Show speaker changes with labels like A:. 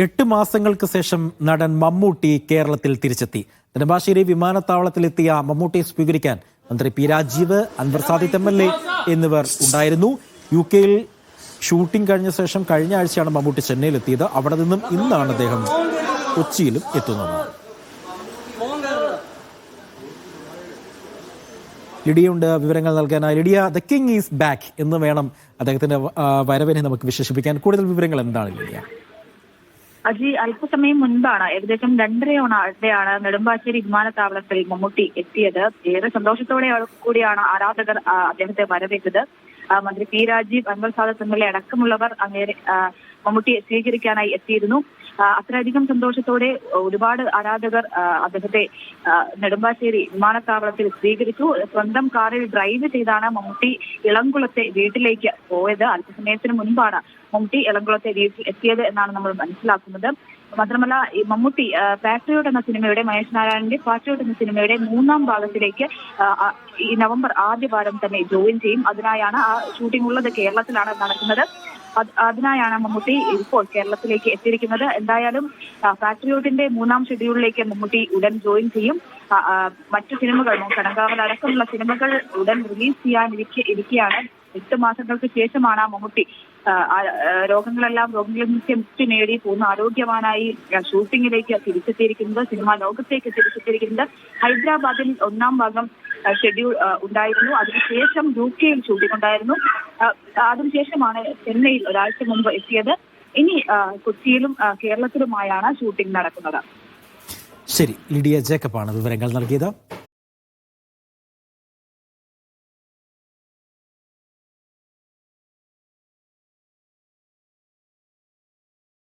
A: 8 മാസങ്ങൾക്ക് ശേഷം നടൻ മമ്മൂട്ടി കേരളത്തിൽ തിരിച്ചെത്തി. നെടുമ്പാശ്ശേരി വിമാനത്താവളത്തിലെത്തിയ മമ്മൂട്ടിയെ സ്വീകരിക്കാൻ മന്ത്രി പി രാജീവ്, അൻവർ സാദിഖ് MLA എന്നിവർ ഉണ്ടായിരുന്നു. UK-യിൽ ഷൂട്ടിംഗ് കഴിഞ്ഞ ശേഷം കഴിഞ്ഞ ആഴ്ചയാണ് മമ്മൂട്ടി ചെന്നൈയിലെത്തിയത്. അവിടെ നിന്നും ഇന്നാണ് അദ്ദേഹം കൊച്ചിയിലും എത്തുന്നത്. ലിഡിയുണ്ട് വിവരങ്ങൾ നൽകാനായി. Lydia, the king is back എന്ന് വേണം അദ്ദേഹത്തിന്റെ വരവിനെ നമുക്ക് വിശേഷിപ്പിക്കാൻ. കൂടുതൽ വിവരങ്ങൾ എന്താണ് ലിഡിയ?
B: അജി, അല്പസമയം മുൻപാണ്, ഏകദേശം 2:30 നെടുമ്പാശ്ശേരി വിമാനത്താവളത്തിൽ മമ്മൂട്ടി എത്തിയത്. ഏറെ സന്തോഷത്തോടെ കൂടിയാണ് ആരാധകർ അദ്ദേഹത്തെ വരവേറ്റത്. മന്ത്രി പി രാജീവ്, അൻവർ സാദിഖ് MLA അടക്കമുള്ളവർ അങ്ങേരെ മമ്മൂട്ടിയെ സ്വീകരിക്കാനായി എത്തിയിരുന്നു. അത്രയധികം സന്തോഷത്തോടെ ഒരുപാട് ആരാധകർ അദ്ദേഹത്തെ നെടുമ്പാശ്ശേരി വിമാനത്താവളത്തിൽ സ്വീകരിച്ചു. സ്വന്തം കാറിൽ ഡ്രൈവ് ചെയ്താണ് മമ്മൂട്ടി ഇളംകുളത്തെ വീട്ടിലേക്ക് പോയത്. അല്പസമയത്തിന് മുൻപാണ് മമ്മൂട്ടി ഇളംകുളത്തെ വീട്ടിൽ എത്തിയത് എന്നാണ് നമ്മൾ മനസ്സിലാക്കുന്നത്. മാത്രമല്ല, ഈ മമ്മൂട്ടി പാട്രിയോട്ട് എന്ന സിനിമയുടെ, മഹേഷ് നാരായണന്റെ പാട്രിയോട്ട് എന്ന സിനിമയുടെ 3ാം ഭാഗത്തിലേക്ക് ഈ നവംബർ ആദ്യവാരം തന്നെ ജോയിൻ ചെയ്യും. അതിനായാണ് ആ ഷൂട്ടിംഗ് ഉള്ളത് കേരളത്തിലാണ് നടക്കുന്നത്. അതിനായാണ് മമ്മൂട്ടി ഇപ്പോൾ കേരളത്തിലേക്ക് എത്തിയിരിക്കുന്നത്. എന്തായാലും പാട്രിയോട്ടിന്റെ 3ാം ഷെഡ്യൂളിലേക്ക് മമ്മൂട്ടി ഉടൻ ജോയിൻ ചെയ്യും. മറ്റു സിനിമകൾ, കടങ്കാവൽ അടക്കമുള്ള സിനിമകൾ ഉടൻ റിലീസ് ചെയ്യാനിരിക്കെയാണ്. 8 മാസങ്ങൾക്ക് ശേഷമാണ് മമ്മൂട്ടി രോഗങ്ങളിൽ നിന്നൊക്കെ മുക്തി നേടി പൂർണ്ണ ആരോഗ്യവാനായി ഷൂട്ടിങ്ങിലേക്ക് തിരിച്ചെത്തിയിരിക്കുന്നത്, സിനിമാ ലോകത്തേക്ക് തിരിച്ചെത്തിയിരിക്കുന്നത്. ഹൈദരാബാദിൽ 1ാം ഭാഗം ഷെഡ്യൂൾ ഉണ്ടായിരുന്നു. അതിനുശേഷം UK-യിൽ ഷൂട്ടിംഗ് ഉണ്ടായിരുന്നു. അതിനുശേഷമാണ് ചെന്നൈയിൽ ഒരാഴ്ച മുമ്പ് എത്തിയത്. ഇനി കൊച്ചിയിലും കേരളത്തിലുമായാണ് ഷൂട്ടിംഗ് നടക്കുന്നത്.
A: ശരി, ലിഡിയ ജേക്കബാണ് വിവരങ്ങൾ നൽകിയത്.